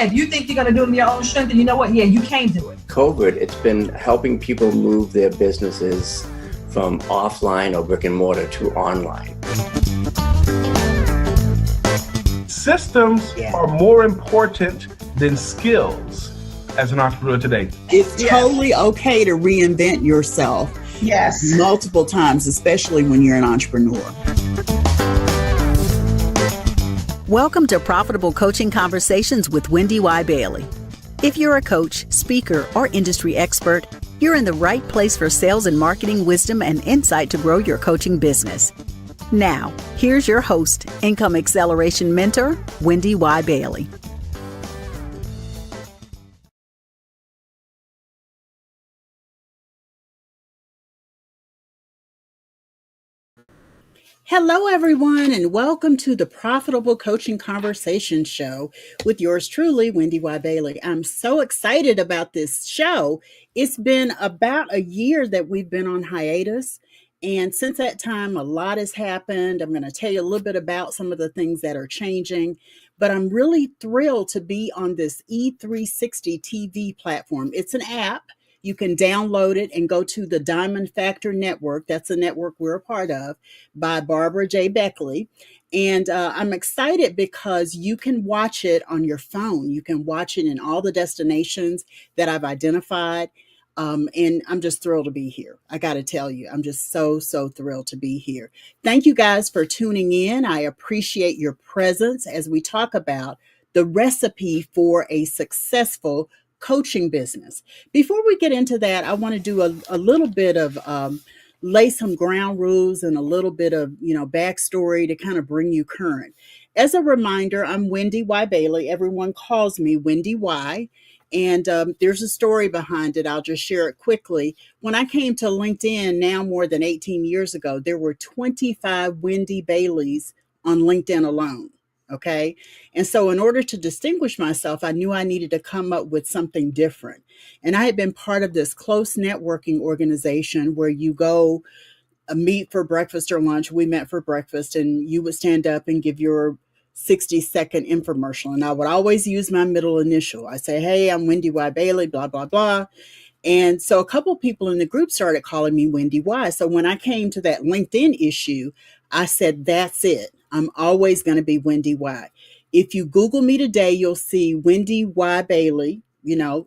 yeah, if you think you're going to do it in your own strength, then you know what? Yeah, you can do it. COVID, it's been helping people move their businesses from offline or brick and mortar to online. Systems are more important than skills as an entrepreneur today. It's totally okay to reinvent yourself multiple times, especially when you're an entrepreneur. Welcome to Profitable Coaching Conversations with WendyY Bailey. If you're a coach, speaker, or industry expert, you're in the right place for sales and marketing wisdom and insight to grow your coaching business. Now, here's your host, Income Acceleration Mentor, WendyY Bailey. Hello, everyone, and welcome to the Profitable Coaching Conversation Show with yours truly, WendyY Bailey. I'm so excited about this show. It's been about a year that we've been on hiatus, and since that time, a lot has happened. I'm going to tell you a little bit about some of the things that are changing, but I'm really thrilled to be on this E360 TV platform. It's an app. You can download it and go to the Diamond Factor Network. That's a network we're a part of, by Barbara J. Beckley. And I'm excited because you can watch it on your phone. You can watch it in all the destinations that I've identified. And I'm just thrilled to be here. I got to tell you, I'm just so thrilled to be here. Thank you guys for tuning in. I appreciate your presence as we talk about the recipe for a successful coaching business. Before we get into that, I want to do a little bit of lay some ground rules and a little bit of backstory to kind of bring you current. As a reminder, I'm WendyY Bailey. Everyone calls me WendyY, and there's a story behind it. I'll just share it quickly. When I came to LinkedIn now more than 18 years ago, there were 25 Wendy Baileys on LinkedIn alone. Okay. And so in order to distinguish myself, I knew I needed to come up with something different. And I had been part of this close networking organization where you go meet for breakfast or lunch. We met for breakfast, and you would stand up and give your 60-second infomercial. And I would always use my middle initial. I say, hey, I'm WendyY Bailey, blah, blah, blah. And so a couple of people in the group started calling me WendyY. So when I came to that LinkedIn issue, I said, that's it. I'm always going to be WendyY. If you Google me today, you'll see WendyY Bailey.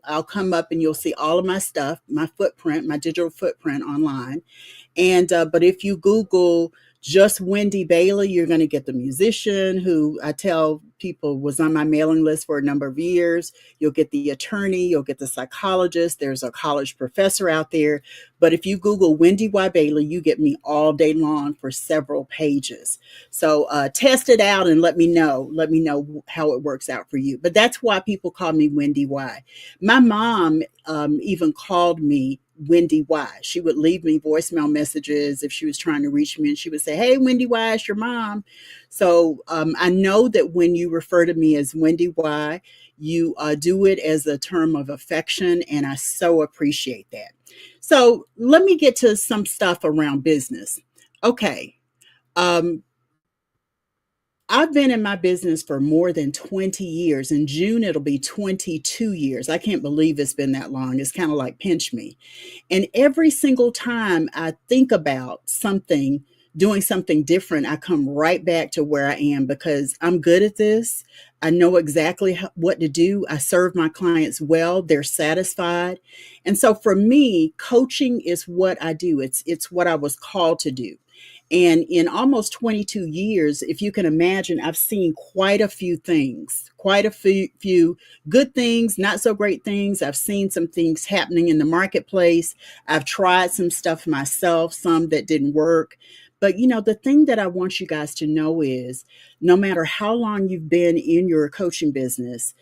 I'll come up and you'll see all of my stuff, my footprint, my digital footprint online. And but if you Google just Wendy Bailey, you're going to get the musician who I tell people was on my mailing list for a number of years. You'll get the attorney, you'll get the psychologist. There's a college professor out there. But if you Google WendyY Bailey, you get me all day long for several pages. So test it out and let me know how it works out for you. But that's why people call me WendyY. My mom even called me WendyY. She would leave me voicemail messages if she was trying to reach me, and she would say, hey, WendyY, it's your mom. So I know that when you refer to me as WendyY, you do it as a term of affection, and I so appreciate that. So let me get to some stuff around business. Okay. I've been in my business for more than 20 years. In June, it'll be 22 years. I can't believe it's been that long. It's kind of like pinch me. And every single time I think about doing something different, I come right back to where I am because I'm good at this. I know exactly what to do. I serve my clients well. They're satisfied. And so for me, coaching is what I do. It's what I was called to do. And in almost 22 years, if you can imagine, I've seen quite a few things, quite a few good things, not so great things. I've seen some things happening in the marketplace. I've tried some stuff myself, some that didn't work. But, the thing that I want you guys to know is no matter how long you've been in your coaching business,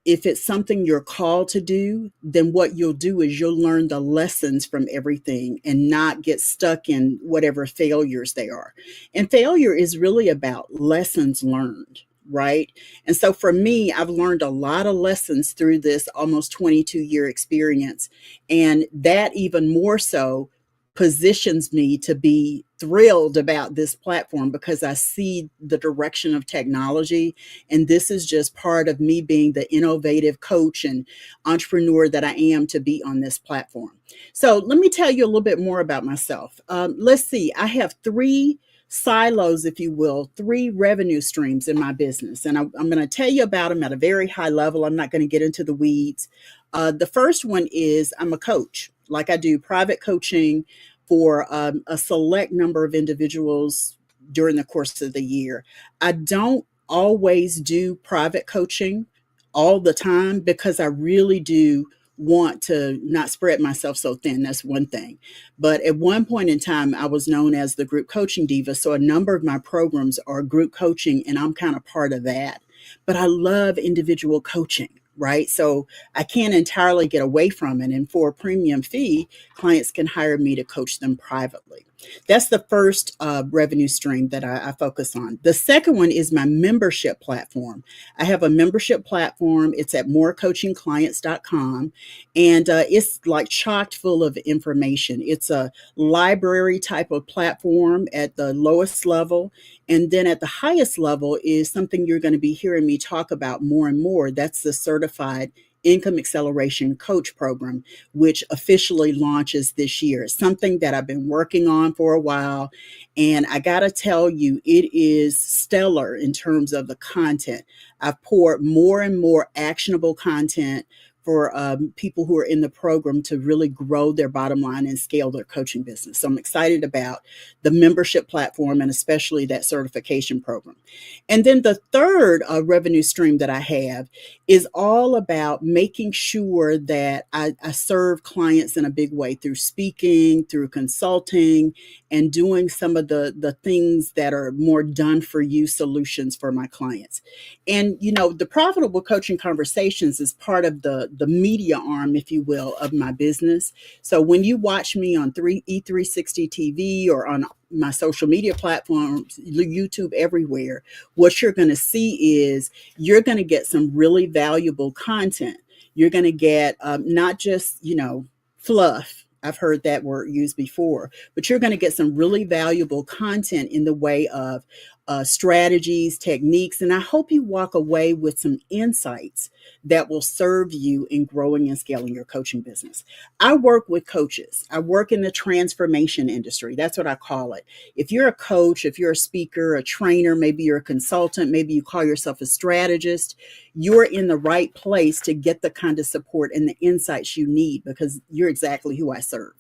if it's something you're called to do, then what you'll do is you'll learn the lessons from everything and not get stuck in whatever failures they are. And failure is really about lessons learned, right? And so for me, I've learned a lot of lessons through this almost 22-year experience. And that even more so positions me to be thrilled about this platform because I see the direction of technology. And this is just part of me being the innovative coach and entrepreneur that I am to be on this platform. So let me tell you a little bit more about myself. Let's see, I have three silos, if you will, three revenue streams in my business. And I'm going to tell you about them at a very high level. I'm not going to get into the weeds. The first one is I'm a coach. Like I do private coaching for a select number of individuals during the course of the year. I don't always do private coaching all the time because I really do want to not spread myself so thin. That's one thing. But at one point in time, I was known as the group coaching diva. So a number of my programs are group coaching, and I'm kind of part of that. But I love individual coaching, right? So I can't entirely get away from it. And for a premium fee, clients can hire me to coach them privately. That's the first revenue stream that I focus on. The second one is my membership platform. I have a membership platform. It's at morecoachingclients.com. And it's like chock full of information. It's a library type of platform at the lowest level. And then at the highest level is something you're going to be hearing me talk about more and more. That's the certified Income Acceleration Coach Program, which officially launches this year. It's something that I've been working on for a while. And I got to tell you, it is stellar in terms of the content. I've poured more and more actionable content for people who are in the program to really grow their bottom line and scale their coaching business. So I'm excited about the membership platform and especially that certification program. And then the third revenue stream that I have is all about making sure that I serve clients in a big way through speaking, through consulting, and doing some of the things that are more done for you solutions for my clients. And, you know, the Profitable Coaching Conversations is part of the media arm, if you will, of my business. So when you watch me on E360 TV or on my social media platforms, YouTube, everywhere, what you're going to see is you're going to get some really valuable content. You're going to get not just, you know, fluff. I've heard that word used before, but you're going to get some really valuable content in the way of strategies, techniques, and I hope you walk away with some insights that will serve you in growing and scaling your coaching business. I work with coaches. I work in the transformation industry. That's what I call it. If you're a coach, if you're a speaker, a trainer, maybe you're a consultant, maybe you call yourself a strategist, you're in the right place to get the kind of support and the insights you need because you're exactly who I serve.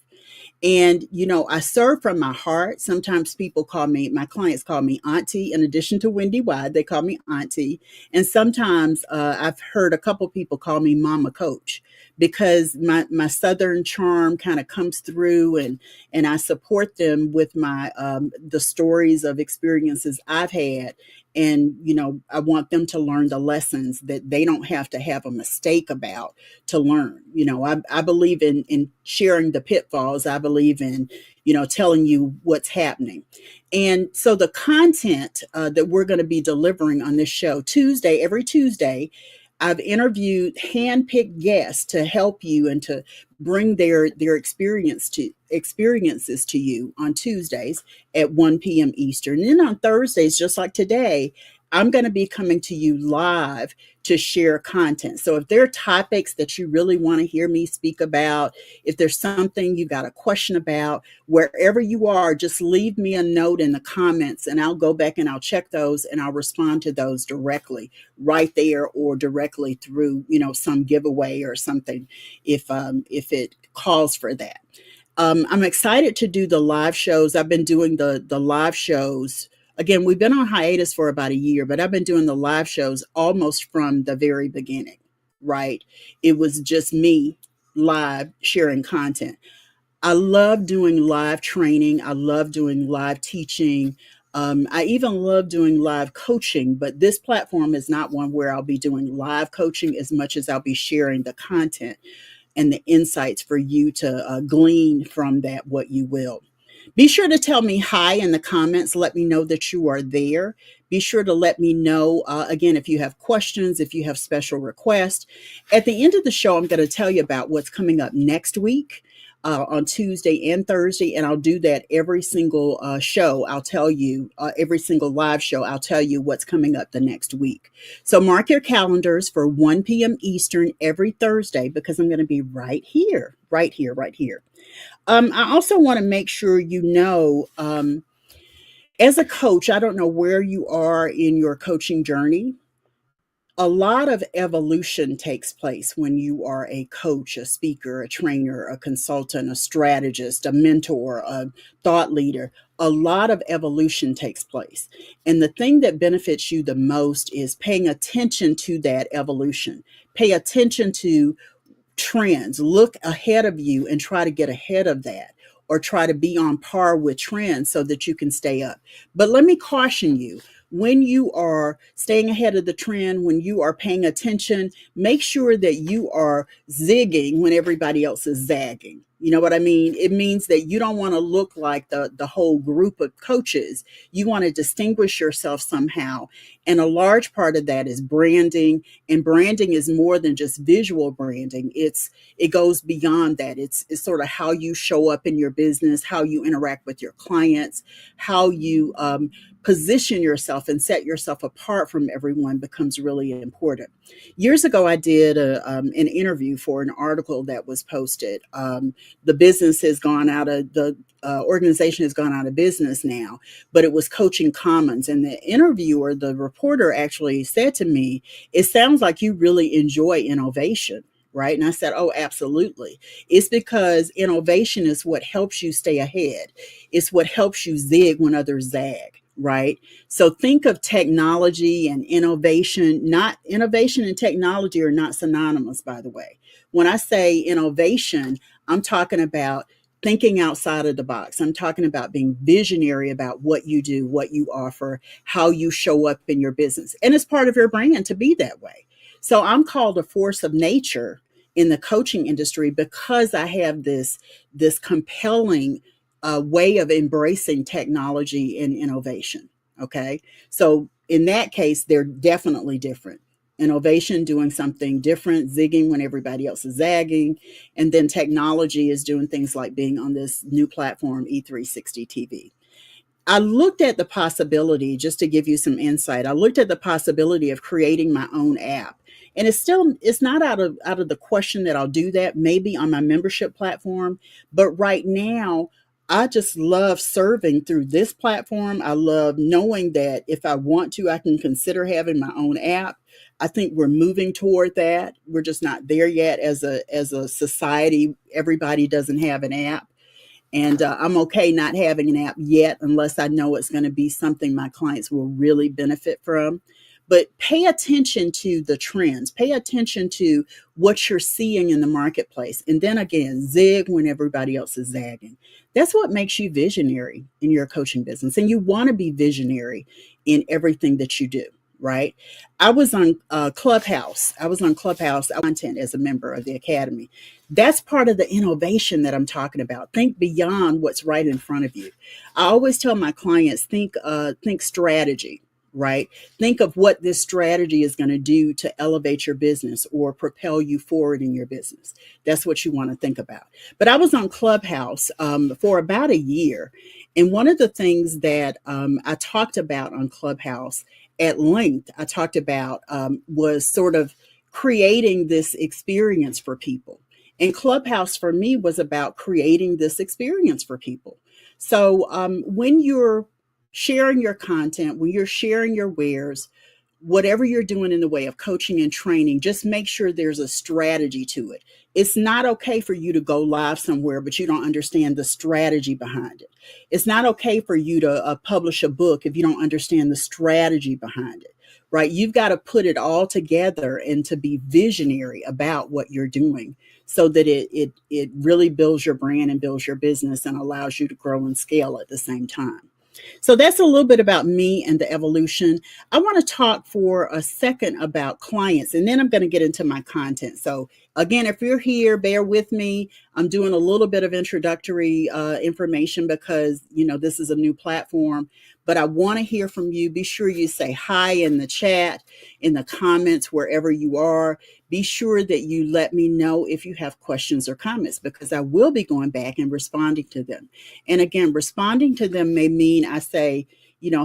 And, you know, I serve from my heart. Sometimes my clients call me auntie. In addition to WendyY, they call me auntie. And sometimes I've heard a couple people call me mama coach because my Southern charm kind of comes through and I support them with my the stories of experiences I've had. And, you know, I want them to learn the lessons that they don't have to have a mistake about to learn. You know, I believe in sharing the pitfalls. I believe in, you know, telling you what's happening. And so the content that we're going to be delivering on this show every Tuesday, I've interviewed handpicked guests to help you and to bring their experiences to you on Tuesdays at 1 p.m. Eastern. And then on Thursdays, just like today, I'm going to be coming to you live to share content. So if there are topics that you really want to hear me speak about, if there's something you got a question about, wherever you are, just leave me a note in the comments and I'll go back and I'll check those and I'll respond to those directly right there or directly through, you know, some giveaway or something if it calls for that. I'm excited to do the live shows. I've been doing the live shows. Again, we've been on hiatus for about a year, but I've been doing the live shows almost from the very beginning, right? It was just me live sharing content. I love doing live training. I love doing live teaching. I even love doing live coaching, but this platform is not one where I'll be doing live coaching as much as I'll be sharing the content and the insights for you to glean from that what you will. Be sure to tell me hi in the comments. Let me know that you are there. Be sure to let me know, again, if you have questions, if you have special requests. At the end of the show, I'm going to tell you about what's coming up next week. on Tuesday and Thursday, and I'll do that every single show. I'll tell you, every single live show, I'll tell you what's coming up the next week. So mark your calendars for 1 p.m. Eastern every Thursday, because I'm going to be right here, right here, right here. I also want to make sure you know, as a coach, I don't know where you are in your coaching journey. A lot of evolution takes place when you are a coach, a speaker, a trainer, a consultant, a strategist, a mentor, a thought leader. A lot of evolution takes place. And the thing that benefits you the most is paying attention to that evolution. Pay attention to trends. Look ahead of you and try to get ahead of that, or try to be on par with trends so that you can stay up. But let me caution you, when you are staying ahead of the trend, when you are paying attention, make sure that you are zigging when everybody else is zagging. You know what I mean? It means that you don't want to look like the whole group of coaches. You want to distinguish yourself somehow. And a large part of that is branding. And branding is more than just visual branding. It goes beyond that. It's sort of how you show up in your business, how you interact with your clients, how you position yourself and set yourself apart from everyone becomes really important. Years ago, I did an interview for an article that was posted. The business has gone out of the organization has gone out of business now, but it was Coaching Commons. And the interviewer, the reporter, actually said to me, "It sounds like you really enjoy innovation." Right. And I said, "Oh, absolutely. It's because innovation is what helps you stay ahead. It's what helps you zig when others zag. Right. So think of technology and innovation. Not innovation and technology are not synonymous, by the way. When I say innovation, I'm talking about thinking outside of the box. I'm talking about being visionary about what you do, what you offer, how you show up in your business. And it's part of your brand to be that way. So I'm called a force of nature in the coaching industry because I have this compelling way of embracing technology and innovation. Okay. So in that case, they're definitely different. Innovation, doing something different, zigging when everybody else is zagging. And then technology is doing things like being on this new platform, E360 TV. I looked at the possibility, just to give you some insight, I looked at the possibility of creating my own app. And it's not out of the question that I'll do that, maybe on my membership platform. But right now, I just love serving through this platform. I love knowing that if I want to, I can consider having my own app. I think we're moving toward that. We're just not there yet as a society. Everybody doesn't have an app. And I'm okay not having an app yet unless I know it's going to be something my clients will really benefit from. But pay attention to the trends. Pay attention to what you're seeing in the marketplace. And then again, zig when everybody else is zagging. That's what makes you visionary in your coaching business. And you want to be visionary in everything that you do, right? I was on Clubhouse. I was on Clubhouse content as a member of the Academy. That's part of the innovation that I'm talking about. Think beyond what's right in front of you. I always tell my clients, think strategy, right? Think of what this strategy is going to do to elevate your business or propel you forward in your business. That's what you want to think about. But I was on Clubhouse for about a year. And one of the things that I talked about on Clubhouse at length, I talked about was sort of creating this experience for people. And Clubhouse for me was about creating this experience for people. So when you're sharing your content, when you're sharing your wares, whatever you're doing in the way of coaching and training, just make sure there's a strategy to it. It's not okay for you to go live somewhere, but you don't understand the strategy behind it. It's not okay for you to publish a book if you don't understand the strategy behind it, right? You've got to put it all together and to be visionary about what you're doing so that it really builds your brand and builds your business and allows you to grow and scale at the same time. So that's a little bit about me and the evolution. I want to talk for a second about clients, and then I'm going to get into my content. So Again, if you're here, bear with me. I'm doing a little bit of introductory information because, this is a new platform, but I want to hear from you. Be sure you say hi in the chat, in the comments, wherever you are. Be sure that you let me know if you have questions or comments, because I will be going back and responding to them. And again, responding to them may mean I say,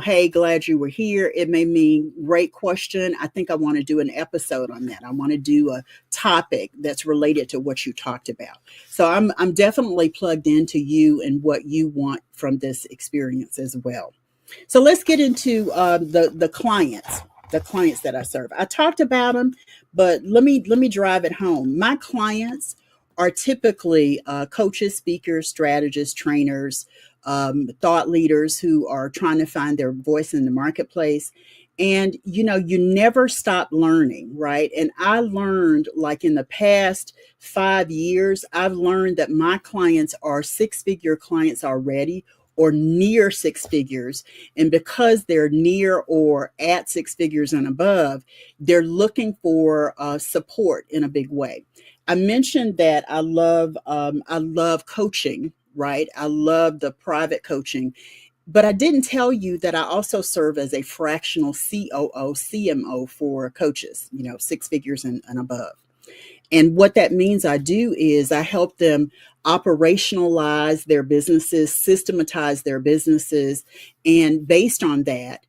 hey, glad you were here. It may mean great question. I think I want to do an episode on that. I want to do a topic that's related to what you talked about. So I'm definitely plugged into you and what you want from this experience as well. So let's get into the clients that I serve. I talked about them, but let me drive it home. My clients are typically coaches, speakers, strategists, trainers, thought leaders who are trying to find their voice in the marketplace. And, you never stop learning, right? And I learned, like in the past 5 years, I've learned that my clients are six-figure clients already, or near six figures. And because they're near or at six figures and above, they're looking for support in a big way. I mentioned that I love coaching, right? I love the private coaching. But I didn't tell you that I also serve as a fractional COO, CMO for coaches, six figures and above. And what that means I do is I help them operationalize their businesses, systematize their businesses. And based on that,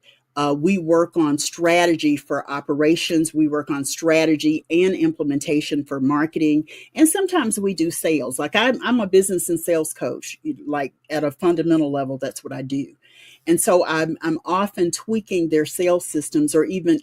we work on strategy for operations. We work on strategy and implementation for marketing. And sometimes we do sales. Like I'm a business and sales coach, like at a fundamental level, that's what I do. And so I'm often tweaking their sales systems, or even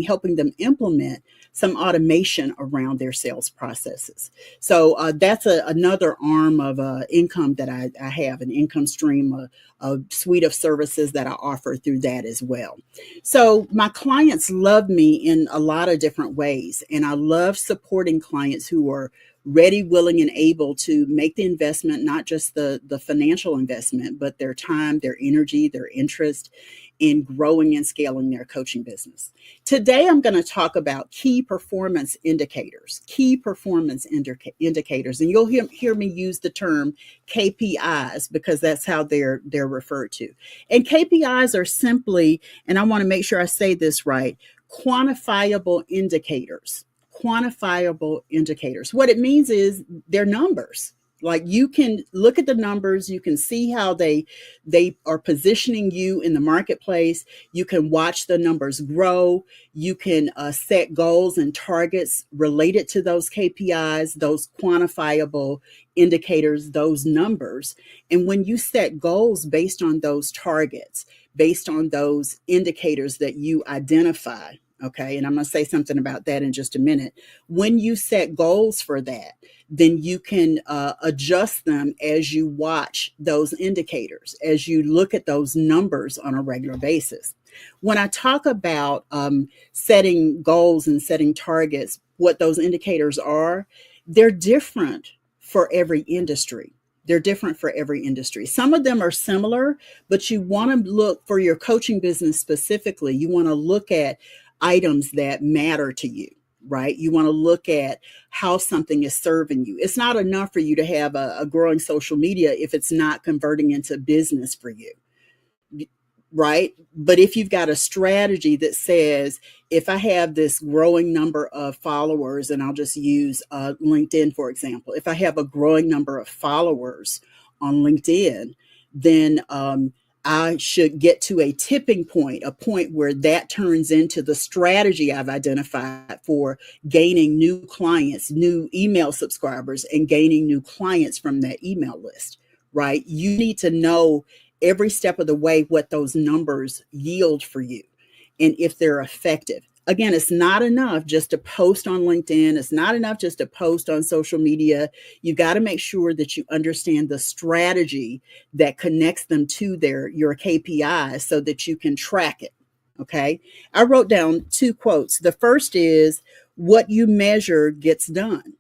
helping them implement some automation around their sales processes. So that's another arm of income that I have, an income stream, a suite of services that I offer through that as well. So my clients love me in a lot of different ways, and I love supporting clients who are ready, willing, and able to make the investment, not just the financial investment, but their time, their energy, their interest in growing and scaling their coaching business. Today, I'm going to talk about key performance indicators, and you'll hear me use the term KPIs because that's how they're referred to. And KPIs are simply, and I want to make sure I say this right, quantifiable indicators. What it means is they're numbers. Like you can look at the numbers, you can see how they are positioning you in the marketplace. You can watch the numbers grow. You can set goals and targets related to those KPIs, those quantifiable indicators, those numbers. And when you set goals based on those targets, based on those indicators that you identify, okay, and I'm going to say something about that in just a minute. When you set goals for that, then you can adjust them as you watch those indicators, as you look at those numbers on a regular basis. When I talk about setting goals and setting targets, what those indicators are, they're different for every industry. Some of them are similar, but you want to look for your coaching business specifically. You want to look at items that matter to you, right? You want to look at how something is serving you. It's not enough for you to have a growing social media if it's not converting into business for you, right? But if you've got a strategy that says, if I have this growing number of followers, and I'll just use LinkedIn, for example, if I have a growing number of followers on LinkedIn, then I should get to a tipping point, a point where that turns into the strategy I've identified for gaining new clients, new email subscribers, and gaining new clients from that email list, right? You need to know every step of the way what those numbers yield for you and if they're effective. Again, it's not enough just to post on LinkedIn. It's not enough just to post on social media. You got to make sure that you understand the strategy that connects them to your KPIs so that you can track it. Okay. I wrote down 2 quotes. The first is, what you measure gets done.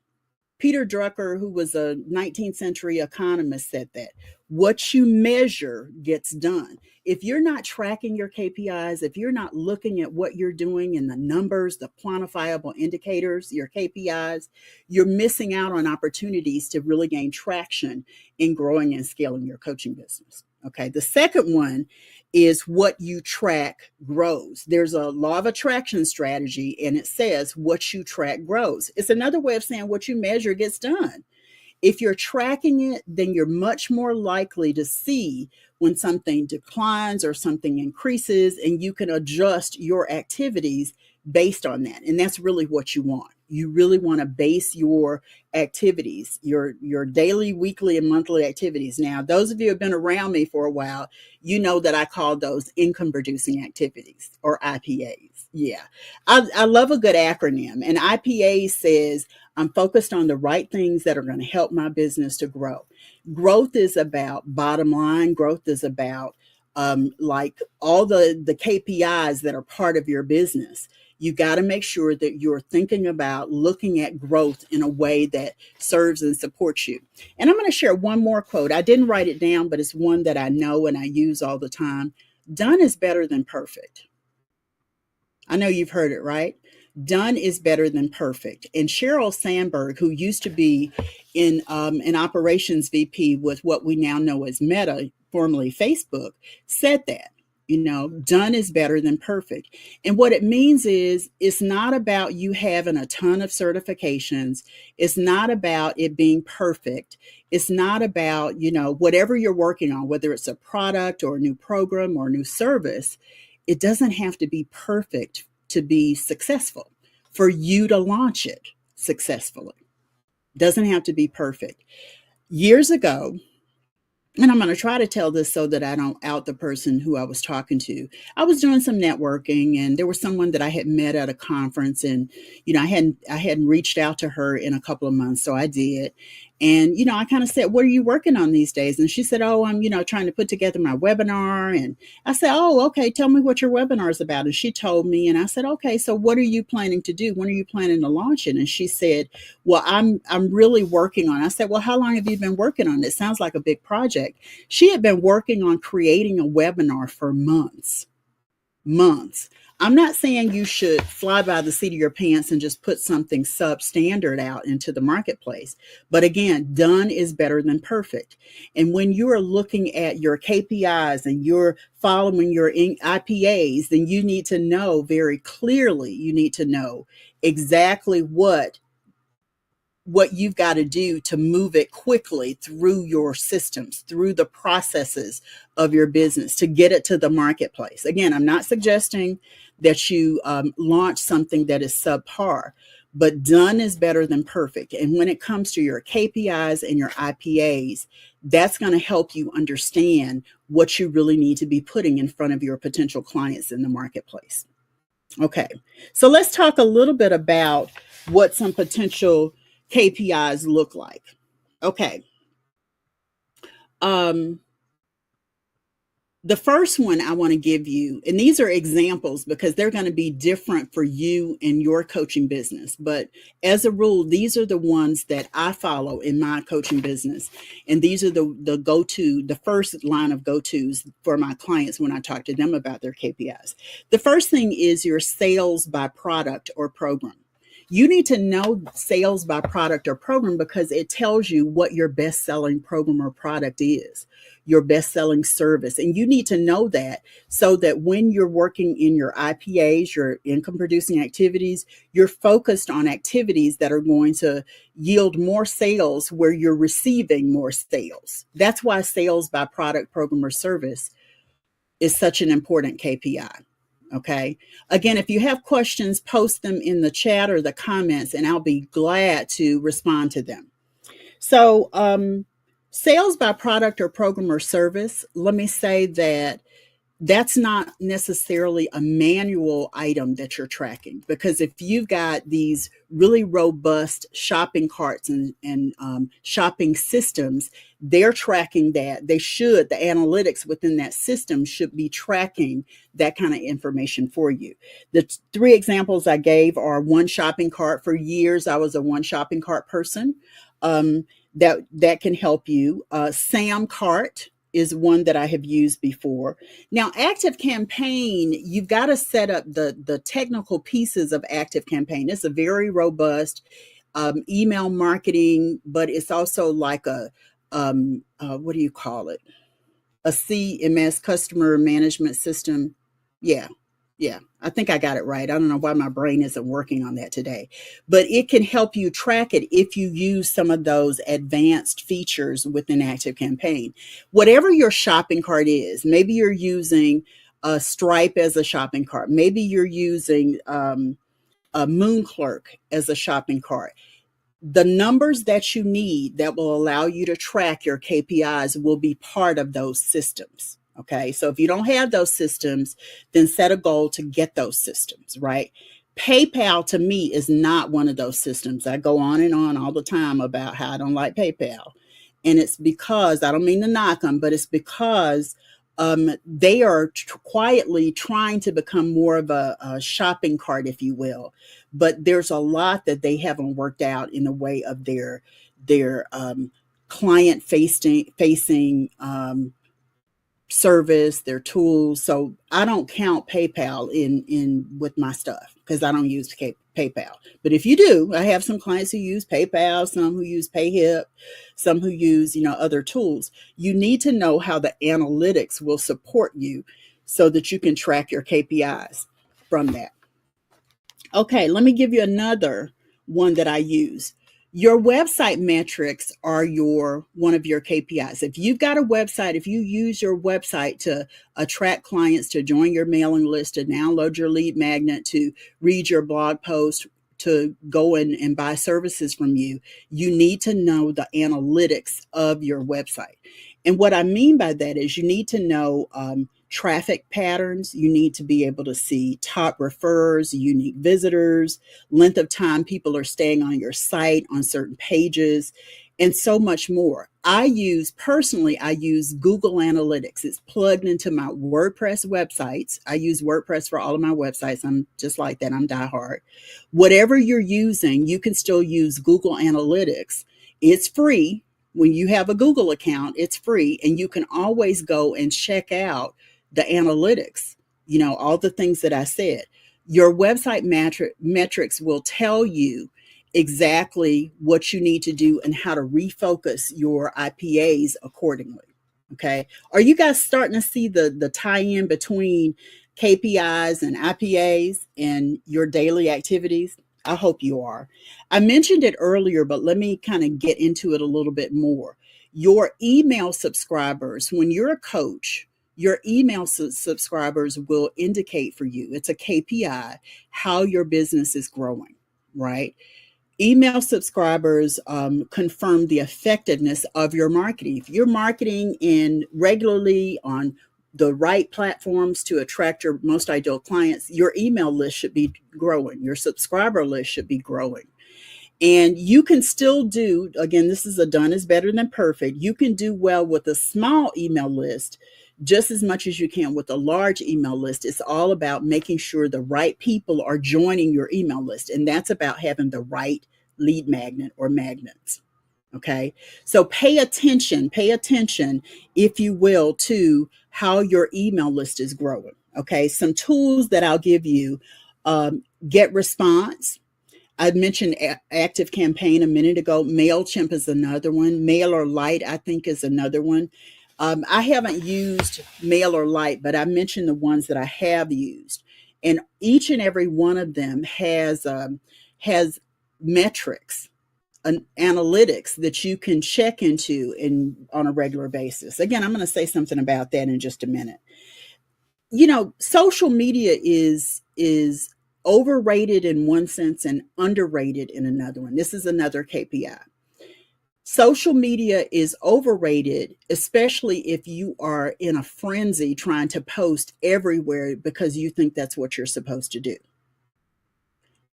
Peter Drucker, who was a 19th century economist, said that what you measure gets done. If you're not tracking your KPIs, if you're not looking at what you're doing in the numbers, the quantifiable indicators, your KPIs, you're missing out on opportunities to really gain traction in growing and scaling your coaching business. Okay. The second one is what you track grows. There's a law of attraction strategy, and it says what you track grows. It's another way of saying what you measure gets done. If you're tracking it, then you're much more likely to see when something declines or something increases, and you can adjust your activities based on that. And that's really what you want. You really want to base your activities, your daily, weekly, and monthly activities. Now, those of you who have been around me for a while, you know that I call those income producing activities, or IPAs. Yeah. I love a good acronym. And IPA says, I'm focused on the right things that are going to help my business to grow. Growth is about bottom line. Growth is about like all the KPIs that are part of your business. You got to make sure that you're thinking about looking at growth in a way that serves and supports you. And I'm going to share one more quote. I didn't write it down, but it's one that I know and I use all the time. Done is better than perfect. I know you've heard it, right? Done is better than perfect. And Sheryl Sandberg, who used to be in an operations VP with what we now know as Meta, formerly Facebook, said that. Done is better than perfect. And what it means is it's not about you having a ton of certifications. It's not about it being perfect. It's not about, whatever you're working on, whether it's a product or a new program or a new service, it doesn't have to be perfect to be successful, for you to launch it successfully. Doesn't have to be perfect. Years ago, and I'm going to try to tell this so that I don't out the person who I was talking to. I was doing some networking, and there was someone that I had met at a conference, and I hadn't reached out to her in a couple of months, so I did. And I kind of said, "What are you working on these days?" And she said, "Oh, I'm trying to put together my webinar." And I said, "Oh, okay. Tell me what your webinar is about." And she told me, and I said, "Okay. So what are you planning to do? When are you planning to launch it?" And she said, "Well, I'm really working on it." I said, "Well, how long have you been working on it? It sounds like a big project." She had been working on creating a webinar for months. I'm not saying you should fly by the seat of your pants and just put something substandard out into the marketplace. But again, done is better than perfect. And when you are looking at your KPIs and you're following your IPAs, then you need to know very clearly, you need to know exactly what you've got to do to move it quickly through your systems, through the processes of your business to get it to the marketplace. Again, I'm not suggesting that you launch something that is subpar, but done is better than perfect. And when it comes to your KPIs and your IPAs, that's going to help you understand what you really need to be putting in front of your potential clients in the marketplace. Okay, so let's talk a little bit about what some potential KPIs look like. Okay. The first one I want to give you, and these are examples because they're going to be different for you in your coaching business. But as a rule, these are the ones that I follow in my coaching business. And these are the first line of go-tos for my clients when I talk to them about their KPIs. The first thing is your sales by product or program. You need to know sales by product or program because it tells you what your best-selling program or product is, your best-selling service. And you need to know that so that when you're working in your IPAs, your income-producing activities, you're focused on activities that are going to yield more sales where you're receiving more sales. That's why sales by product, program, or service is such an important KPI. Okay. Again, if you have questions, post them in the chat or the comments, and I'll be glad to respond to them. So, sales by product or program or service, let me say that that's not necessarily a manual item that you're tracking, because if you've got these really robust shopping carts and shopping systems, they're tracking that. The analytics within that system should be tracking that kind of information for you. The three examples I gave are one shopping cart. For years, I was a one shopping cart person. That can help you. Sam Cart is one that I have used before. Now, Active Campaign, you've got to set up the technical pieces of Active Campaign. It's a very robust email marketing, but it's also like a what do you call it? A CMS, customer management system. Yeah. I think I got it right. I don't know why my brain isn't working on that today, but it can help you track it if you use some of those advanced features within Active Campaign. Whatever your shopping cart is, maybe you're using a Stripe as a shopping cart. Maybe you're using a Moon Clerk as a shopping cart. The numbers that you need that will allow you to track your KPIs will be part of those systems. Okay. So if you don't have those systems, then set a goal to get those systems, right? PayPal to me is not one of those systems. I go on and on all the time about how I don't like PayPal. And it's because, I don't mean to knock them, but it's because they are quietly trying to become more of a shopping cart, if you will. But there's a lot that they haven't worked out in the way of their client facing service, their tools. So I don't count PayPal in with my stuff because I don't use PayPal. But if you do, I have some clients who use PayPal, some who use PayHip, some who use, other tools. You need to know how the analytics will support you so that you can track your KPIs from that. Okay, let me give you another one that I use. Your website metrics are one of your KPIs. If you've got a website, if you use your website to attract clients, to join your mailing list, to download your lead magnet, to read your blog post, to go in and buy services from you, you need to know the analytics of your website. And what I mean by that is you need to know traffic patterns. You need to be able to see top referrers, unique visitors, length of time people are staying on your site, on certain pages, and so much more. I use Google Analytics. It's plugged into my WordPress websites. I use WordPress for all of my websites. I'm just like that. I'm diehard. Whatever you're using, you can still use Google Analytics. It's free. When you have a Google account, it's free, and you can always go and check out the analytics, all the things that I said. Your website metrics will tell you exactly what you need to do and how to refocus your IPAs accordingly. Okay. Are you guys starting to see the tie-in between KPIs and IPAs and your daily activities? I hope you are. I mentioned it earlier, but let me kind of get into it a little bit more. Your email subscribers, when you're a coach, your email subscribers will indicate for you, it's a KPI, how your business is growing, right? Email subscribers confirm the effectiveness of your marketing. If you're marketing regularly on the right platforms to attract your most ideal clients, your email list should be growing. Your subscriber list should be growing. And you can still do, again, this is a done is better than perfect. You can do well with a small email list just as much as you can with a large email list. It's all about making sure the right people are joining your email list. And that's about having the right lead magnet or magnets. Okay. So pay attention, if you will, to how your email list is growing. Okay. Some tools that I'll give you, Get Response. I mentioned Active Campaign a minute ago. MailChimp is another one. MailerLite, I think, is another one. I haven't used MailerLite, but I mentioned the ones that I have used. And each and every one of them has metrics, analytics that you can check into on a regular basis. Again, I'm going to say something about that in just a minute. Social media is overrated in one sense and underrated in another one. This is another KPI. Social media is overrated, especially if you are in a frenzy trying to post everywhere because you think that's what you're supposed to do.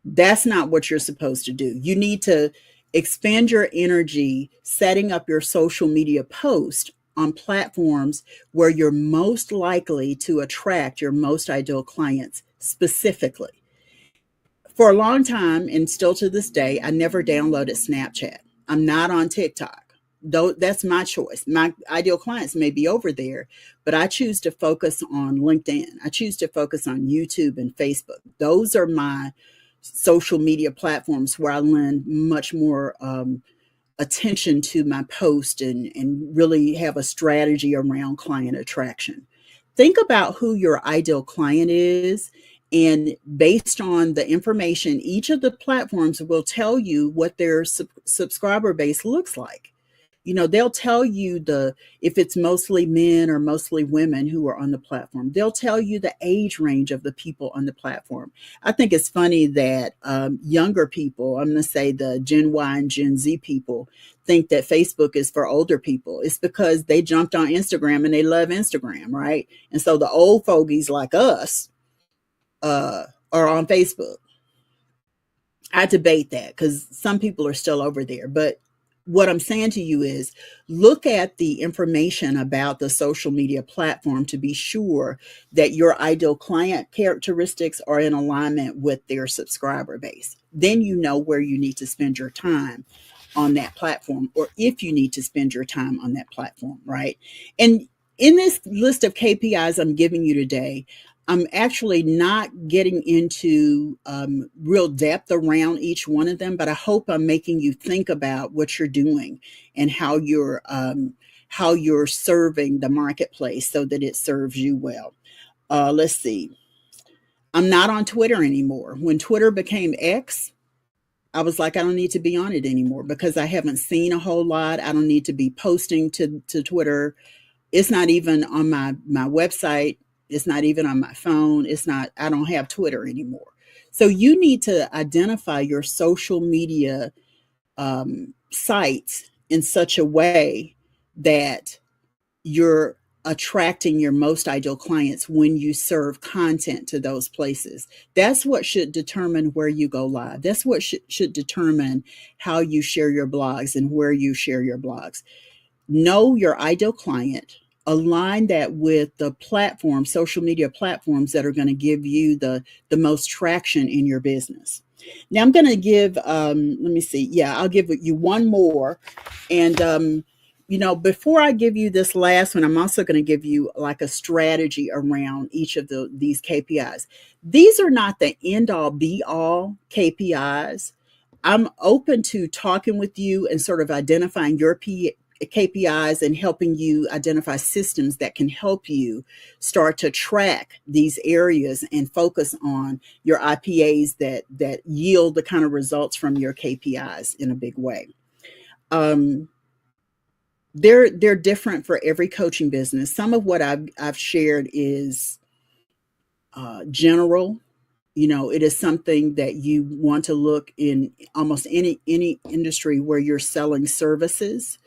That's not what you're supposed to do. You need to expend your energy setting up your social media post on platforms where you're most likely to attract your most ideal clients specifically. For a long time, and still to this day, I never downloaded Snapchat. I'm not on TikTok. Though that's my choice. My ideal clients may be over there, but I choose to focus on LinkedIn. I choose to focus on YouTube and Facebook. Those are my social media platforms where I lend much more attention to my post and really have a strategy around client attraction. Think about who your ideal client is. And based on the information, each of the platforms will tell you what their subscriber base looks like. They'll tell you if it's mostly men or mostly women who are on the platform. They'll tell you the age range of the people on the platform. I think it's funny that younger people, I'm going to say the Gen Y and Gen Z people, think that Facebook is for older people. It's because they jumped on Instagram and they love Instagram, right? And so the old fogies like us are on Facebook. I debate that because some people are still over there. But what I'm saying to you is look at the information about the social media platform to be sure that your ideal client characteristics are in alignment with their subscriber base. Then you know where you need to spend your time on that platform, or if you need to spend your time on that platform, right? And in this list of KPIs I'm giving you today, I'm actually not getting into real depth around each one of them, but I hope I'm making you think about what you're doing and how you're serving the marketplace so that it serves you well. Let's see. I'm not on Twitter anymore. When Twitter became X, I was like, I don't need to be on it anymore because I haven't seen a whole lot. I don't need to be posting to Twitter. It's not even on my website. It's not even on my phone. I don't have Twitter anymore. So you need to identify your social media sites in such a way that you're attracting your most ideal clients when you serve content to those places. That's what should determine where you go live. That's what should determine how you share your blogs and where you share your blogs. Know your ideal client, align that with the social media platforms that are going to give you the most traction in your business. Now I'm going to give, let me see. Yeah, I'll give you one more. And, before I give you this last one, I'm also going to give you like a strategy around each of these KPIs. These are not the end all be all KPIs. I'm open to talking with you and sort of identifying your KPIs and helping you identify systems that can help you start to track these areas and focus on your IPAs that yield the kind of results from your KPIs in a big way. They're different for every coaching business. Some of what I've shared is general. It is something that you want to look in almost any industry where you're selling services.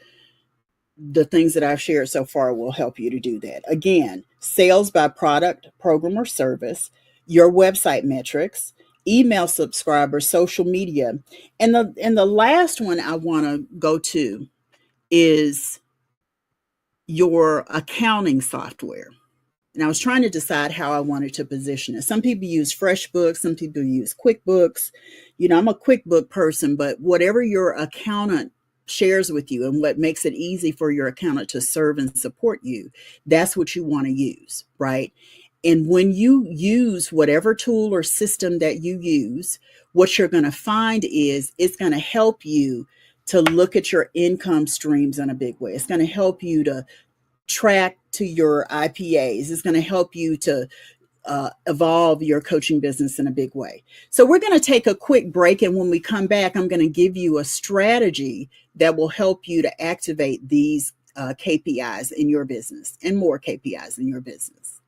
The things that I've shared so far will help you to do that. Again, sales by product, program, or service, your website metrics, email subscribers, social media. And the last one I want to go to is your accounting software. And I was trying to decide how I wanted to position it. Some people use FreshBooks, some people use QuickBooks. I'm a QuickBook person, but whatever your accountant shares with you and what makes it easy for your accountant to serve and support you, that's what you want to use, right? And when you use whatever tool or system that you use, what you're going to find is it's going to help you to look at your income streams in a big way. It's going to help you to track to your IPAs. It's going to help you to evolve your coaching business in a big way. So we're going to take a quick break. And when we come back, I'm going to give you a strategy that will help you to activate these KPIs in your business and more KPIs in your business.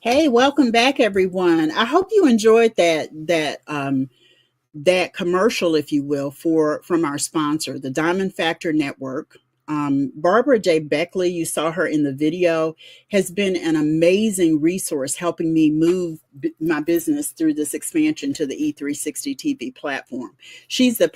Hey, welcome back, everyone. I hope you enjoyed that commercial, if you will, from our sponsor, the Diamond Factor Network. Barbara J. Beckley, you saw her in the video, has been an amazing resource helping me move my business through this expansion to the E360 TV platform. She's the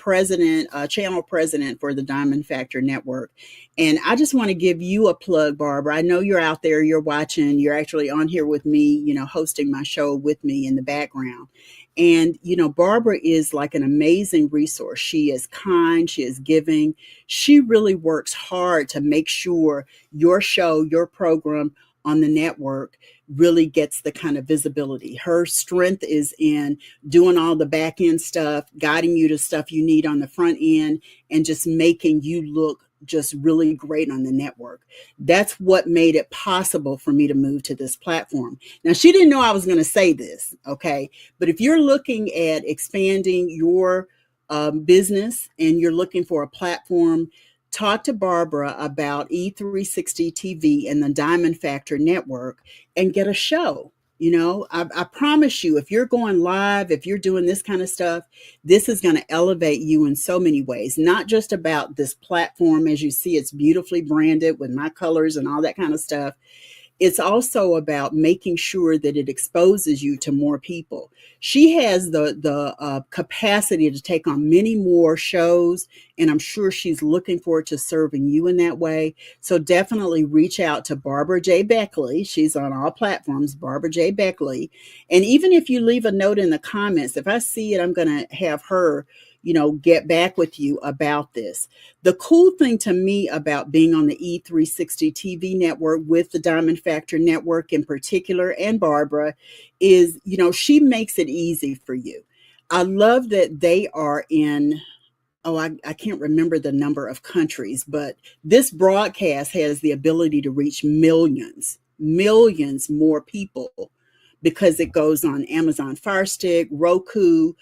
channel president for the Diamond Factor Network. And I just want to give you a plug, Barbara. I know you're out there, you're watching, you're actually on here with me, hosting my show with me in the background. And, Barbara is like an amazing resource. She is kind, she is giving. She really works hard to make sure your show, your program on the network really gets the kind of visibility. Her strength is in doing all the back end stuff, guiding you to stuff you need on the front end, and just making you look just really great on the network. That's what made it possible for me to move to this platform. Now, she didn't know I was going to say this, okay? But if you're looking at expanding your business and you're looking for a platform, talk to Barbara about E360 TV and the Diamond Factor Network and get a show. I promise you, if you're going live, if you're doing this kind of stuff, this is going to elevate you in so many ways, not just about this platform. As you see, it's beautifully branded with my colors and all that kind of stuff. It's also about making sure that it exposes you to more people. She has the capacity to take on many more shows, and I'm sure she's looking forward to serving you in that way. So definitely reach out to Barbara J. Beckley. She's on all platforms, Barbara J. Beckley. And even if you leave a note in the comments, if I see it, I'm going to have her get back with you about this. The cool thing to me about being on the E360 TV network with the Diamond Factor Network in particular, and Barbara, is, she makes it easy for you. I love that they are in, I can't remember the number of countries, but this broadcast has the ability to reach millions more people because it goes on Amazon Fire Stick, Roku.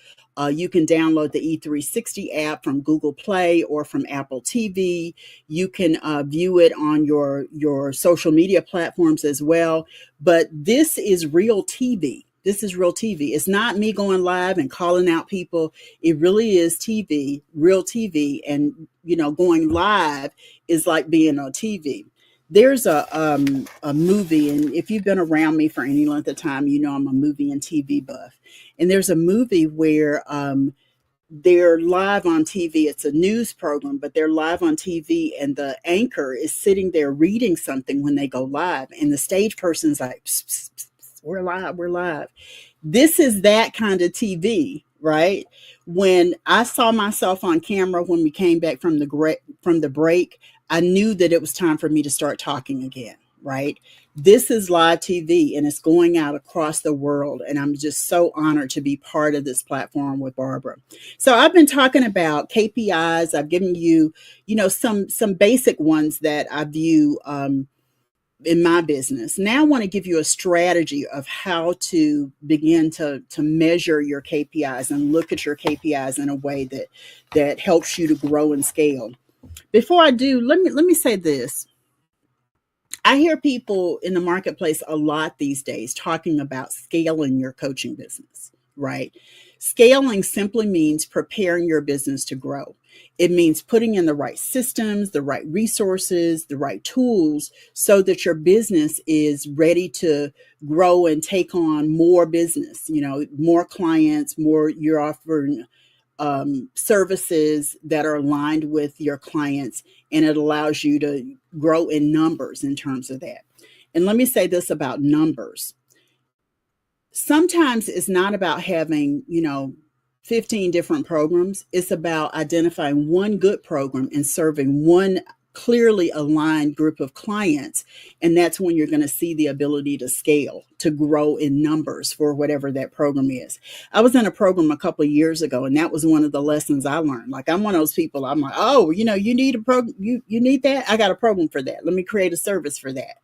You can download the E360 app from Google Play or from Apple TV. You can view it on your social media platforms as well. But this is real TV. This is real TV. It's not me going live and calling out people. It really is TV, real TV. And, going live is like being on TV. There's a movie, and if you've been around me for any length of time, I'm a movie and TV buff. And there's a movie where they're live on TV. It's a news program, but they're live on TV, and the anchor is sitting there reading something when they go live, and the stage person's like, psst, psst, psst, psst, we're live. This is that kind of TV, right? When I saw myself on camera when we came back from the break, I knew that it was time for me to start talking again, right? This is live TV, and it's going out across the world. And I'm just so honored to be part of this platform with Barbara. So I've been talking about KPIs. I've given you, some basic ones that I view in my business. Now I want to give you a strategy of how to begin to measure your KPIs and look at your KPIs in a way that helps you to grow and scale. Before I do, let me say this. I hear people in the marketplace a lot these days talking about scaling your coaching business, right? Scaling simply means preparing your business to grow. It means putting in the right systems, the right resources, the right tools so that your business is ready to grow and take on more business, more clients, you're offering services that are aligned with your clients, and it allows you to grow in numbers in terms of that. And let me say this about numbers. Sometimes it's not about having, 15 different programs. It's about identifying one good program and serving one clearly aligned group of clients. And that's when you're going to see the ability to scale, to grow in numbers for whatever that program is. I was in a program a couple of years ago, and that was one of the lessons I learned. Like, I'm one of those people, I'm like, oh, you need a program, you need that? I got a program for that. Let me create a service for that.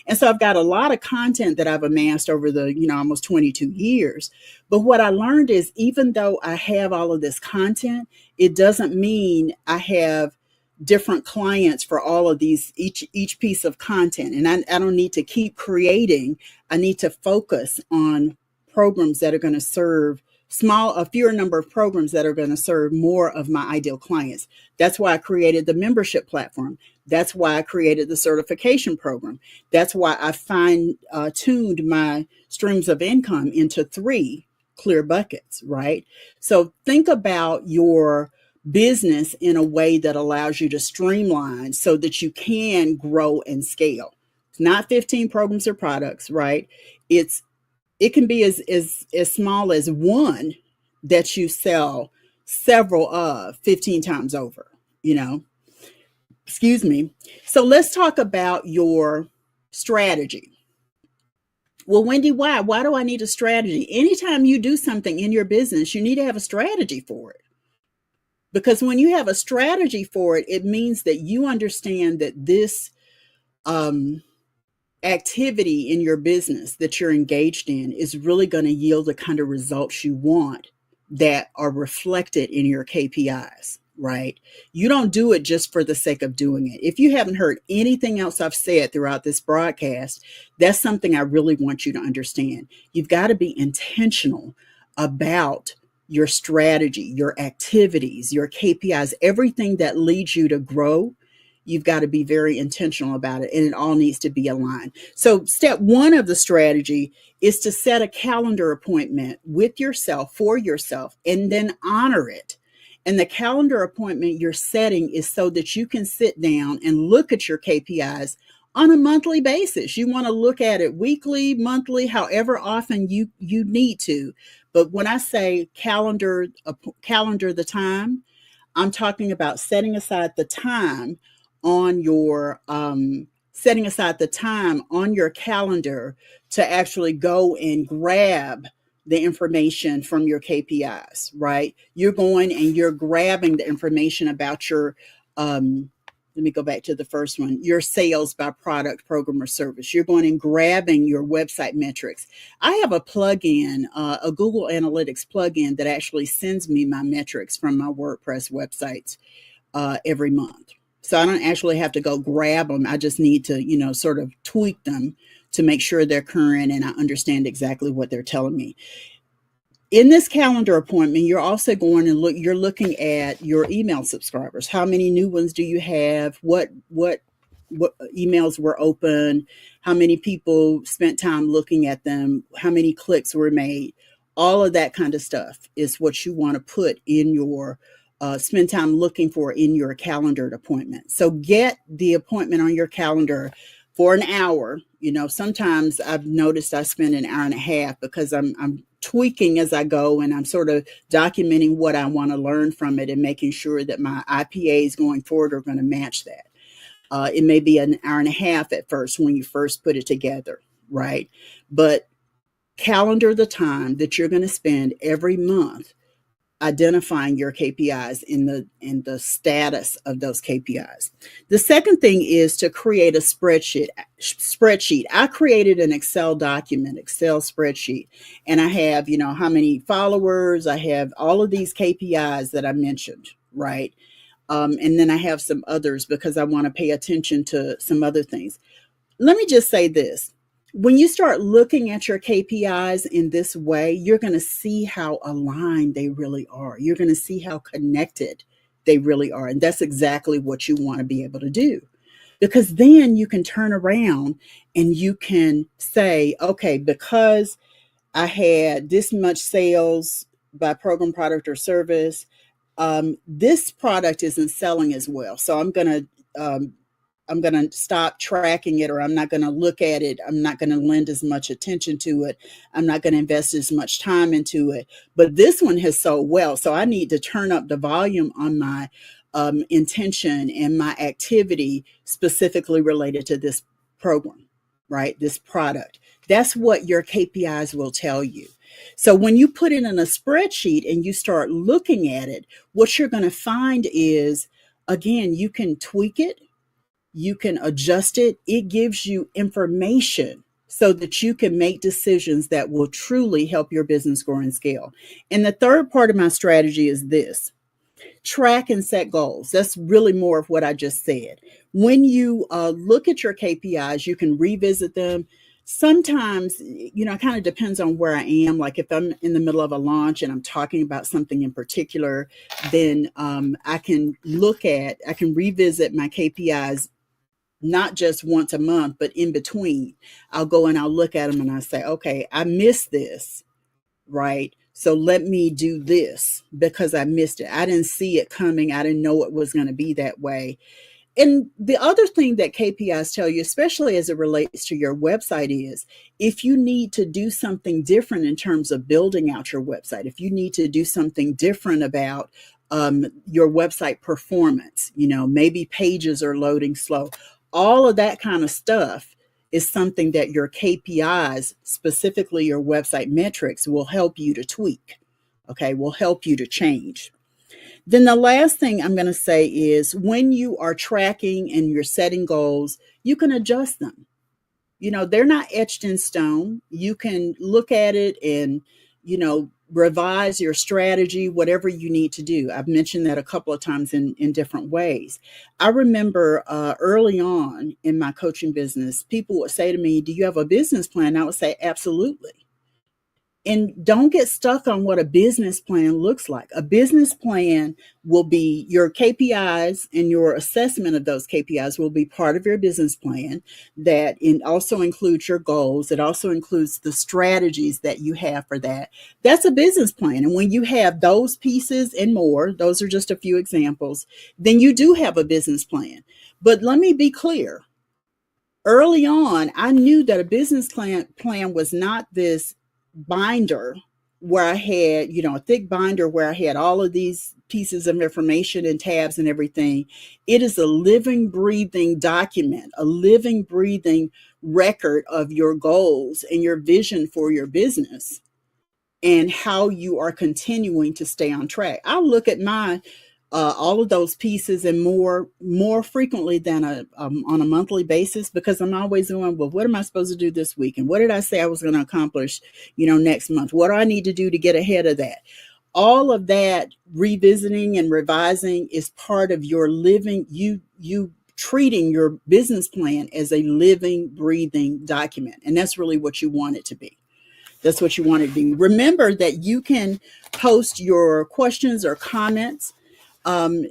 And so I've got a lot of content that I've amassed over the, almost 22 years. But what I learned is, even though I have all of this content, it doesn't mean I have different clients for all of these, each piece of content. And I don't need to keep creating. I need to focus on programs that are going to serve a fewer number of programs that are going to serve more of my ideal clients. That's why I created the membership platform. That's why I created the certification program. That's why I tuned my streams of income into 3 clear buckets, right? So think about your business in a way that allows you to streamline so that you can grow and scale. It's not 15 programs or products, right? It can be as small as one that you sell several of 15 times over, excuse me. So let's talk about your strategy. Well, Wendy, why do I need a strategy? Anytime you do something in your business, you need to have a strategy for it. Because when you have a strategy for it, it means that you understand that this activity in your business that you're engaged in is really going to yield the kind of results you want that are reflected in your KPIs, right? You don't do it just for the sake of doing it. If you haven't heard anything else I've said throughout this broadcast, that's something I really want you to understand. You've got to be intentional about your strategy, your activities, your KPIs, everything that leads you to grow. You've got to be very intentional about it, and it all needs to be aligned. So step 1 of the strategy is to set a calendar appointment with yourself, for yourself, and then honor it. And the calendar appointment you're setting is so that you can sit down and look at your KPIs on a monthly basis. You want to look at it weekly, monthly, however often you need to. But when I say calendar the time, I'm talking about setting aside the time on your calendar to actually go and grab the information from your KPIs, right? You're going and you're grabbing the information about your, let me go back to the first one, your sales by product, program, or service. You're going and grabbing your website metrics. I have a plugin, a Google Analytics plugin that actually sends me my metrics from my WordPress websites every month. So I don't actually have to go grab them. I just need to, sort of tweak them to make sure they're current and I understand exactly what they're telling me. In this calendar appointment, you're also going and you're looking at your email subscribers. How many new ones do you have? What emails were open? How many people spent time looking at them? How many clicks were made? All of that kind of stuff is what you want to put in your spend time looking for in your calendared appointment. So get the appointment on your calendar for an hour. Sometimes I've noticed I spend an hour and a half because I'm tweaking as I go and I'm sort of documenting what I want to learn from it and making sure that my IPAs going forward are going to match that. It may be an hour and a half at first when you first put it together, right? But calendar the time that you're going to spend every month identifying your KPIs in the status of those KPIs. The second thing is to create a spreadsheet. I created an Excel spreadsheet, and I have, how many followers, I have all of these KPIs that I mentioned, right? And then I have some others because I want to pay attention to some other things. Let me just say this. When you start looking at your KPIs in this way, you're going to see how aligned they really are. You're going to see how connected they really are. And that's exactly what you want to be able to do. Because then you can turn around and you can say, okay, because I had this much sales by program, product, or service, this product isn't selling as well. So I'm going to stop tracking it, or I'm not going to look at it. I'm not going to lend as much attention to it. I'm not going to invest as much time into it. But this one has sold well. So I need to turn up the volume on my intention and my activity specifically related to this program, right? This product. That's what your KPIs will tell you. So when you put it in a spreadsheet and you start looking at it, what you're going to find is, again, you can tweak it. You can adjust it. It gives you information so that you can make decisions that will truly help your business grow and scale. And the third part of my strategy is this. Track and set goals. That's really more of what I just said. When you look at your KPIs, you can revisit them. Sometimes, it kind of depends on where I am. Like if I'm in the middle of a launch and I'm talking about something in particular, then I can revisit my KPIs not just once a month, but in between. I'll go and I'll look at them and I say, okay, I missed this, right? So let me do this because I missed it. I didn't see it coming. I didn't know it was going to be that way. And the other thing that KPIs tell you, especially as it relates to your website, is if you need to do something different in terms of building out your website, if you need to do something different about your website performance, maybe pages are loading slow, all of that kind of stuff is something that your KPIs, specifically your website metrics, will help you to tweak, okay, will help you to change. Then the last thing I'm going to say is when you are tracking and you're setting goals, you can adjust them. They're not etched in stone. You can look at it and, revise your strategy, whatever you need to do. I've mentioned that a couple of times in different ways. I remember early on in my coaching business, people would say to me, do you have a business plan? I would say, absolutely. And don't get stuck on what a business plan looks like. A business plan will be your KPIs, and your assessment of those KPIs will be part of your business plan. That also includes your goals. It also includes the strategies that you have for that. That's a business plan. And when you have those pieces and more, those are just a few examples, then you do have a business plan. But let me be clear. Early on, I knew that a business plan was not this binder where I had, a thick binder where I had all of these pieces of information and tabs and everything. It is a living, breathing document, a living, breathing record of your goals and your vision for your business and how you are continuing to stay on track. I look at my all of those pieces and more frequently than on a monthly basis, because I'm always going, well, what am I supposed to do this week? And what did I say I was going to accomplish, next month? What do I need to do to get ahead of that? All of that revisiting and revising is part of your living, you treating your business plan as a living, breathing document. And that's really what you want it to be. That's what you want it to be. Remember that you can post your questions or comments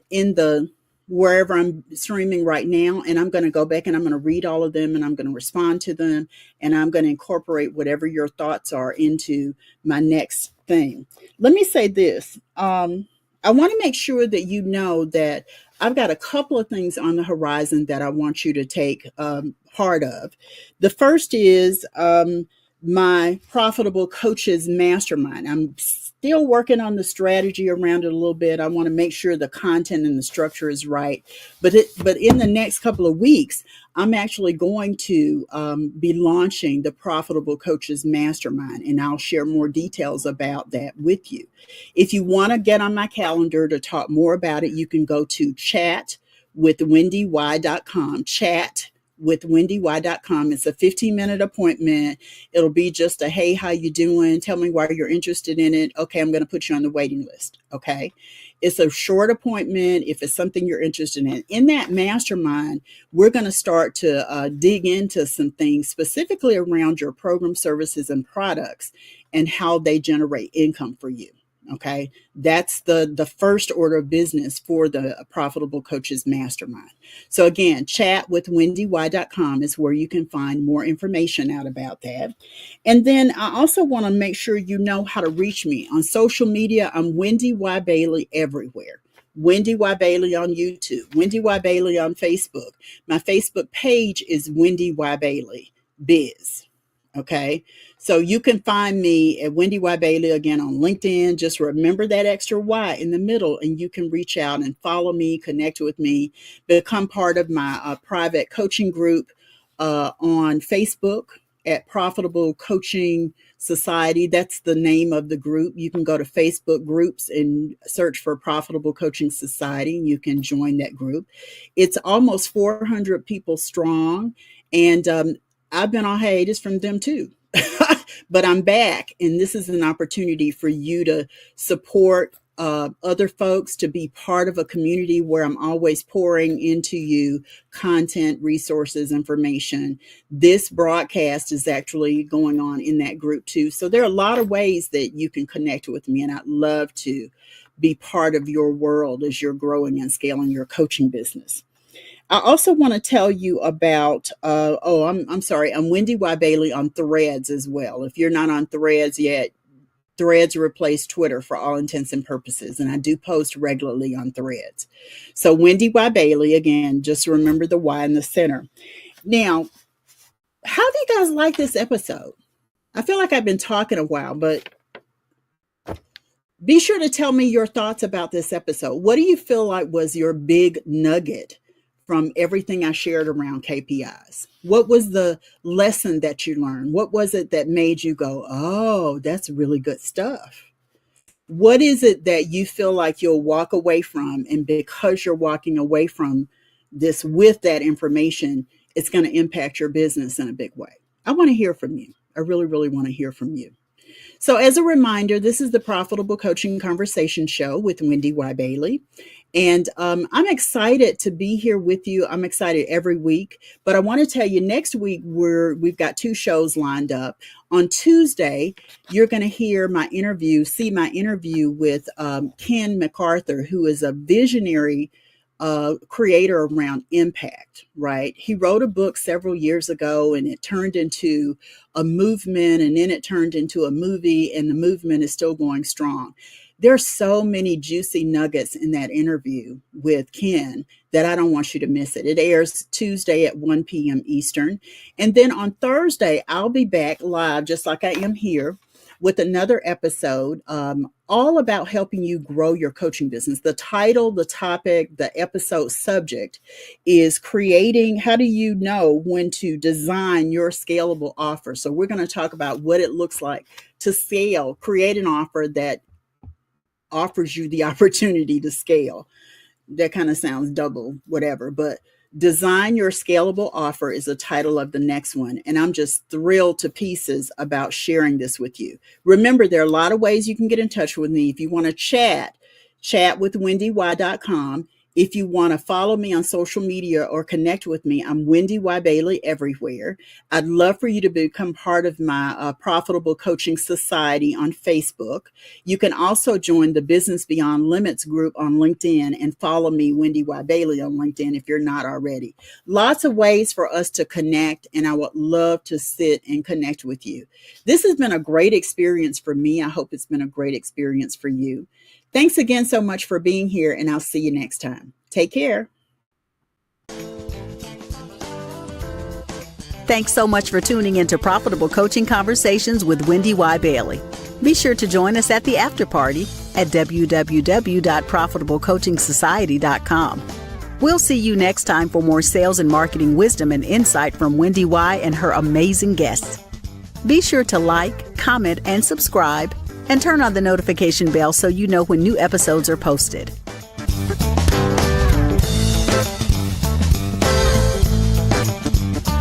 in the wherever I'm streaming right now, and I'm going to go back and I'm going to read all of them and I'm going to respond to them, and I'm going to incorporate whatever your thoughts are into my next thing. Let me say this. I want to make sure that you know that I've got a couple of things on the horizon that I want you to take part of. The first is my Profitable Coaches Mastermind. I'm still working on the strategy around it a little bit. I want to make sure the content and the structure is right. But in the next couple of weeks, I'm actually going to be launching the Profitable Coaches Mastermind, and I'll share more details about that with you. If you want to get on my calendar to talk more about it, you can go to chatwithwendy.com. Chatwithwendy.com. It's a 15-minute appointment. It'll be just a, hey, how you doing? Tell me why you're interested in it. Okay, I'm going to put you on the waiting list. Okay. It's a short appointment if it's something you're interested in. In that mastermind, we're going to start to dig into some things specifically around your program, services, and products and how they generate income for you. Okay, that's the first order of business for the Profitable Coaches Mastermind. So again, chatwithwendy.com is where you can find more information out about that. And then I also want to make sure you know how to reach me on social media. I'm WendyY Bailey everywhere. WendyY Bailey on YouTube, WendyY Bailey on Facebook. My Facebook page is WendyY Bailey Biz. Okay, so you can find me at WendyY Bailey again on LinkedIn. Just remember that extra Y in the middle, and you can reach out and follow me, connect with me, become part of my private coaching group on Facebook at Profitable Coaching Society. That's the name of the group. You can go to Facebook groups and search for Profitable Coaching Society. You can join that group. It's almost 400 people strong, and I've been on hiatus from them too, but I'm back, and this is an opportunity for you to support other folks, to be part of a community where I'm always pouring into you content, resources, information. This broadcast is actually going on in that group too. So there are a lot of ways that you can connect with me, and I'd love to be part of your world as you're growing and scaling your coaching business. I also want to tell you about, I'm WendyY Bailey on Threads as well. If you're not on Threads yet, Threads replaced Twitter for all intents and purposes, and I do post regularly on Threads. So WendyY Bailey, again, just remember the Y in the center. Now, how do you guys like this episode? I feel like I've been talking a while, but be sure to tell me your thoughts about this episode. What do you feel like was your big nugget from everything I shared around KPIs? What was the lesson that you learned? What was it that made you go, oh, that's really good stuff? What is it that you feel like you'll walk away from? And because you're walking away from this with that information, it's going to impact your business in a big way. I want to hear from you. I really, really want to hear from you. So as a reminder, this is the Profitable Coaching Conversation Show with WendyY Bailey. And I'm excited to be here with you. I'm excited every week. But I want to tell you, next week, we've got 2 shows lined up. On Tuesday, you're going to see my interview with Ken MacArthur, who is a visionary creator around impact, right? He wrote a book several years ago, and it turned into a movement, and then it turned into a movie, and the movement is still going strong. There's so many juicy nuggets in that interview with Ken that I don't want you to miss it. It airs Tuesday at 1 p.m. Eastern. And then on Thursday, I'll be back live, just like I am here, with another episode all about helping you grow your coaching business. The title, the topic, the episode subject is how do you know when to design your scalable offer? So we're going to talk about what it looks like to create an offer that offers you the opportunity to scale. That kind of sounds double, whatever, but Design Your Scalable Offer is the title of the next one. And I'm just thrilled to pieces about sharing this with you. Remember, there are a lot of ways you can get in touch with me. If you want to chat with WendyY.com. If you want to follow me on social media or connect with me, I'm WendyY Bailey everywhere. I'd love for you to become part of my Profitable Coaching Society on Facebook. You can also join the Business Beyond Limits group on LinkedIn and follow me, WendyY Bailey, on LinkedIn if you're not already. Lots of ways for us to connect, and I would love to sit and connect with you. This has been a great experience for me. I hope it's been a great experience for you. Thanks again so much for being here, and I'll see you next time. Take care. Thanks so much for tuning into Profitable Coaching Conversations with WendyY Bailey. Be sure to join us at the after party at www.profitablecoachingsociety.com. We'll see you next time for more sales and marketing wisdom and insight from WendyY and her amazing guests. Be sure to like, comment, and subscribe, and turn on the notification bell so you know when new episodes are posted.